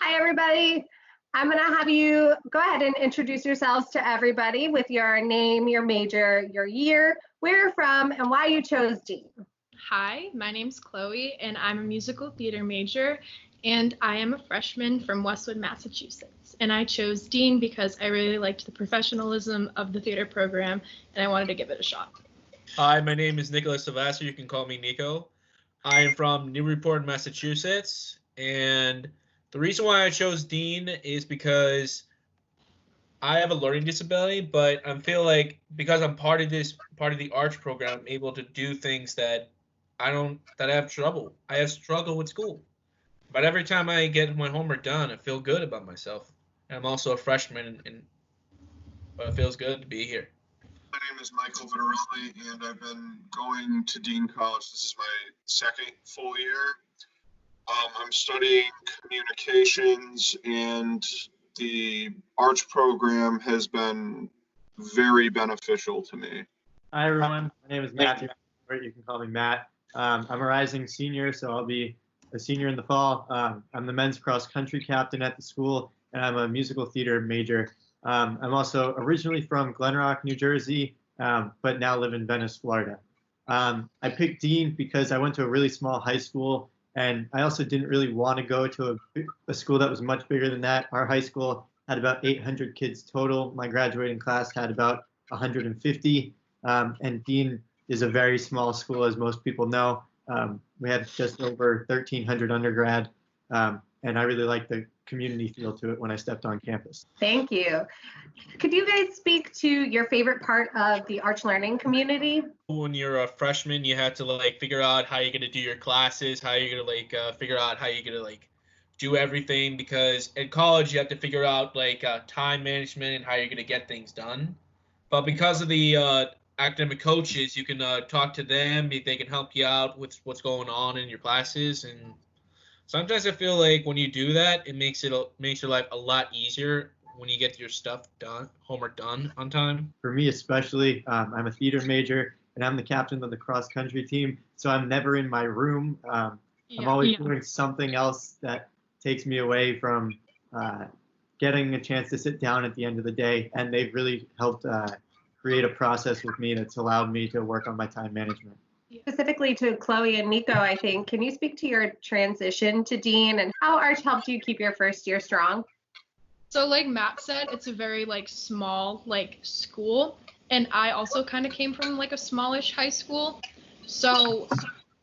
Hi, everybody. I'm going to have you go ahead and introduce yourselves to everybody with your name, your major, your year, where you're from, and why you chose Dean. Hi, my name's Chloe, and I'm a musical theater major, and I am a freshman from Westwood, Massachusetts. And I chose Dean because I really liked the professionalism of the theater program, and I wanted to give it a shot. Hi, my name is Nicholas Sylvester. You can call me Nico. I am from Newburyport, Massachusetts, and the reason why I chose Dean is because I have a learning disability, but I feel like because I'm part of the arts program, I'm able to do things that I have trouble. I have struggle with school. But every time I get my homework done, I feel good about myself. And I'm also a freshman, but it feels good to be here. My name is Michael Vittorelli, and I've been going to Dean College. This is my second full year. I'm studying communications, and the arts program has been very beneficial to me. Hi, everyone. My name is Matthew. You can call me Matt. I'm a rising senior, so I'll be a senior in the fall. I'm the men's cross country captain at the school, and I'm a musical theater major. I'm also originally from Glen Rock, New Jersey, but now live in Venice, Florida. I picked Dean because I went to a really small high school, and I also didn't really want to go to a school that was much bigger than that. Our high school had about 800 kids total. My graduating class had about 150, and Dean is a very small school, as most people know. We had just over 1,300 undergrad, and I really like the community feel to it when I stepped on campus. Thank you. Could you guys speak to your favorite part of the arts learning community? When you're a freshman, you have to figure out how you're gonna do your classes, how you're gonna figure out how you're gonna do everything, because in college you have to figure out time management and how you're gonna get things done. But because of the academic coaches, you can talk to them. They can help you out with what's going on in your classes, and sometimes I feel like when you do that, it makes your life a lot easier when you get your stuff done, homework done on time. For me especially, I'm a theater major, and I'm the captain of the cross country team, so I'm never in my room. I'm always doing something else that takes me away from getting a chance to sit down at the end of the day, and they've really helped create a process with me that's allowed me to work on my time management. Specifically to Chloe and Nico, I think, can you speak to your transition to Dean and how arts helped you keep your first year strong? So like Matt said, it's a very small school, and I also kind of came from a smallish high school. So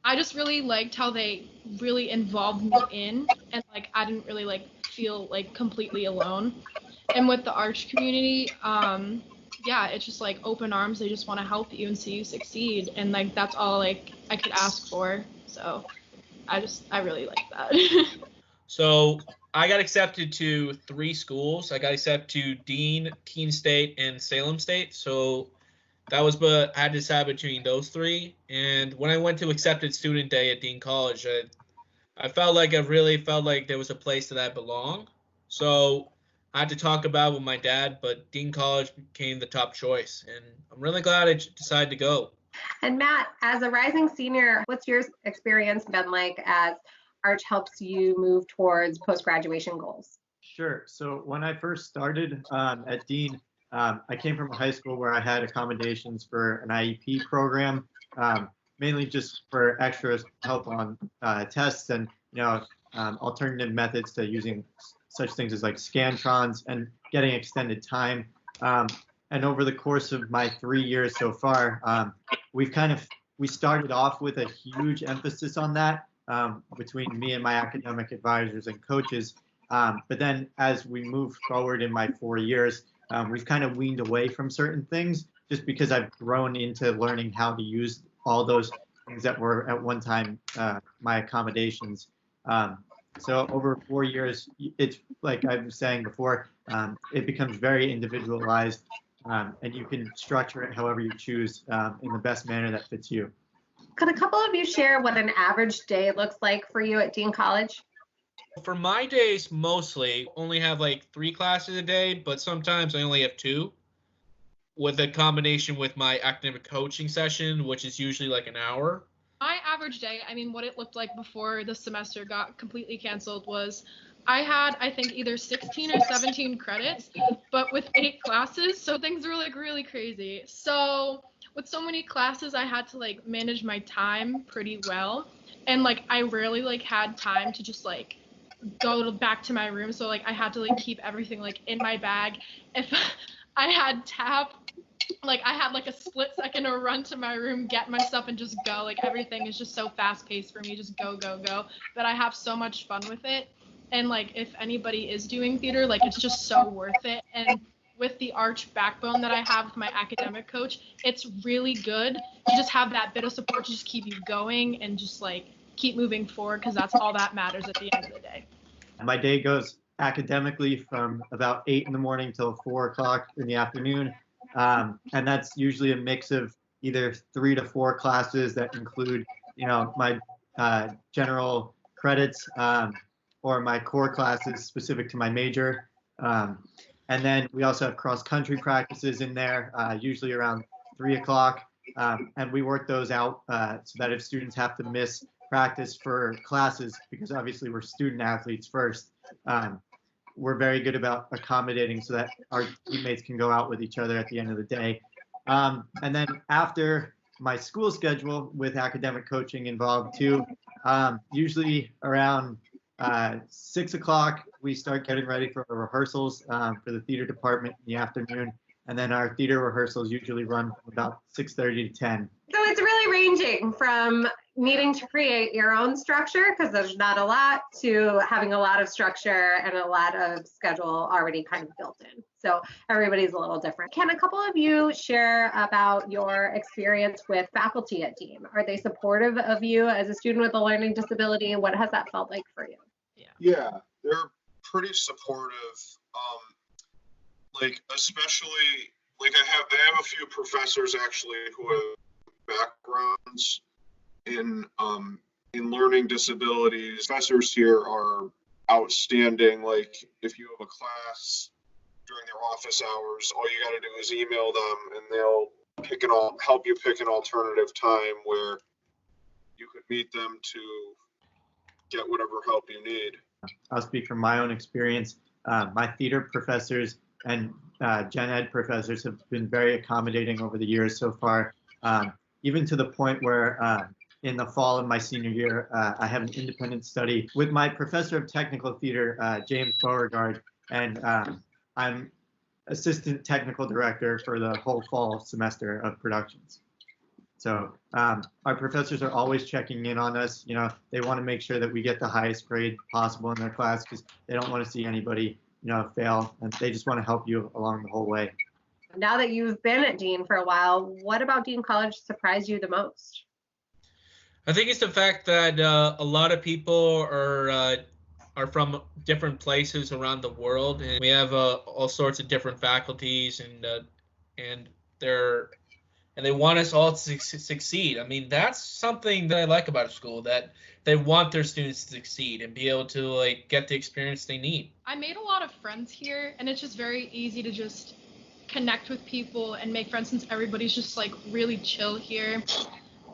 I just really liked how they really involved me in, and I didn't really feel completely alone. And with the arts community, it's just open arms. They just want to help you and see you succeed, and that's all I could ask for. So I really like that. So I got accepted to 3 schools. I got accepted to Dean, Keene State, and Salem State. So I had to decide between those 3. And when I went to accepted student day at Dean College, I really felt like there was a place that I belong. So I had to talk about it with my dad, but Dean College became the top choice, and I'm really glad I decided to go. And Matt, as a rising senior, what's your experience been like as arts helps you move towards post-graduation goals? Sure. So when I first started at Dean, I came from a high school where I had accommodations for an IEP program, mainly just for extra help on tests and alternative methods to using such things as Scantrons and getting extended time. And over the course of my 3 years so far, we started off with a huge emphasis on that between me and my academic advisors and coaches. But then as we move forward in my 4 years, we've kind of weaned away from certain things just because I've grown into learning how to use all those things that were at one time my accommodations. So over 4 years, it's like I was saying before, it becomes very individualized, and you can structure it however you choose in the best manner that fits you. Could a couple of you share what an average day looks like for you at Dean College? For my days, mostly only have 3 classes a day, but sometimes I only have 2, with a combination with my academic coaching session, which is usually an hour. My average day, what it looked like before the semester got completely canceled was I had, I think, either 16 or 17 credits, but with 8 classes, so things were like really crazy. So with so many classes, I had to like manage my time pretty well, and like I rarely like had time to just like back to my room. So like I had to like keep everything like in my bag. If I had tap, like I had like a split second to run to my room, get my stuff, and just go. Like everything is just so fast paced for me, just go, go, go. But I have so much fun with it. And like if anybody is doing theater, like it's just so worth it. And with the arch backbone that I have with my academic coach, it's really good to just have that bit of support to just keep you going and just like keep moving forward, because that's all that matters at the end of the day. My day goes academically from about 8 in the morning till 4 o'clock in the afternoon. And that's usually a mix of either 3 to 4 classes that include, my general credits or my core classes specific to my major. And then we also have cross-country practices in there, usually around 3 o'clock. And we work those out so that if students have to miss practice for classes, because obviously we're student athletes first, we're very good about accommodating so that our teammates can go out with each other at the end of the day. And then after my school schedule with academic coaching involved too, usually around 6 o'clock, we start getting ready for our rehearsals for the theater department in the afternoon. And then our theater rehearsals usually run from about 6:30 to 10. So it's really ranging from needing to create your own structure, because there's not a lot, to having a lot of structure and a lot of schedule already kind of built in. So everybody's a little different. Can a couple of you share about your experience with faculty at Dean? Are they supportive of you as a student with a learning disability? What has that felt like for you? Yeah, they're pretty supportive. Like especially like I have a few professors actually who have backgrounds in learning disabilities. Professors here are outstanding. Like if you have a class during their office hours, all you got to do is email them and they'll help you pick an alternative time where you could meet them to get whatever help you need. I'll speak from my own experience. My theater professors and gen ed professors have been very accommodating over the years so far, even to the point where in the fall of my senior year, I have an independent study with my professor of technical theater, James Beauregard, and I'm assistant technical director for the whole fall semester of productions. So our professors are always checking in on us. They want to make sure that we get the highest grade possible in their class, because they don't want to see anybody fail, and they just want to help you along the whole way. Now that you've been at Dean for a while, what about Dean College surprised you the most? I think it's the fact that a lot of people are from different places around the world, and we have all sorts of different faculties, and they want us all to succeed. I mean, that's something that I like about a school, that they want their students to succeed and be able to like get the experience they need. I made a lot of friends here, and it's just very easy to just connect with people and make friends, since everybody's just like really chill here.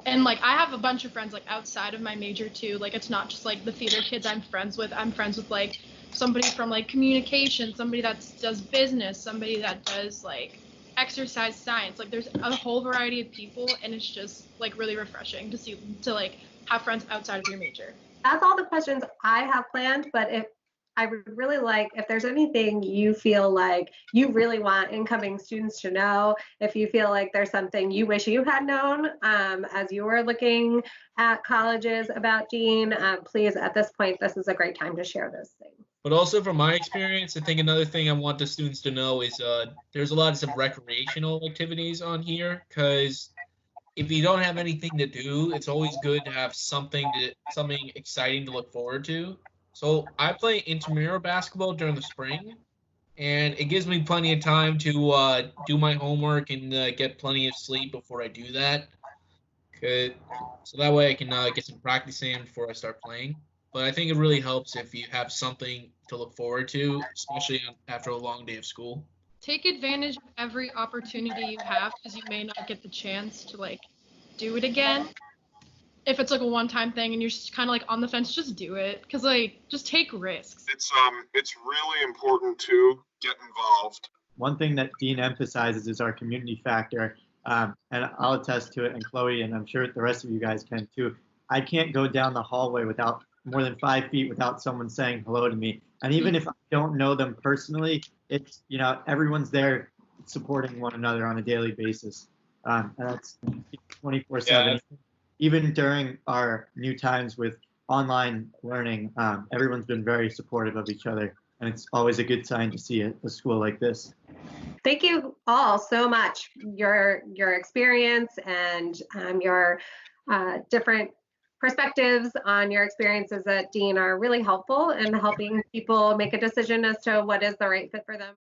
And like I have a bunch of friends like outside of my major too. Like it's not just like the theater kids I'm friends with. I'm friends with like somebody from like communication, somebody that does business, somebody that does like exercise science. Like there's a whole variety of people, and it's just like really refreshing to like have friends outside of your major. That's all the questions I have planned, but if I would really like, if there's anything you feel like you really want incoming students to know, if you feel like there's something you wish you had known as you were looking at colleges about Dean, please, at this point, this is a great time to share those things. But also from my experience, I think another thing I want the students to know is there's a lot of recreational activities on here, because if you don't have anything to do, it's always good to have something exciting to look forward to. So I play intramural basketball during the spring, and it gives me plenty of time to do my homework and get plenty of sleep before I do that. So that way I can get some practice in before I start playing. But I think it really helps if you have something to look forward to, especially after a long day of school. Take advantage of every opportunity you have, because you may not get the chance to like do it again. if it's like a one-time thing and you're just kind of like on the fence, just do it. Because like, just take risks. It's really important to get involved. One thing that Dean emphasizes is our community factor. And I'll attest to it, and Chloe, and I'm sure the rest of you guys can too. I can't go down the hallway without more than 5 feet without someone saying hello to me. And even if I don't know them personally, it's, you know, everyone's there supporting one another on a daily basis. And that's 24/7. Yeah. Even during our new times with online learning, everyone's been very supportive of each other. And it's always a good sign to see a school like this. Thank you all so much. Your experience and your different perspectives on your experiences at Dean are really helpful in helping people make a decision as to what is the right fit for them.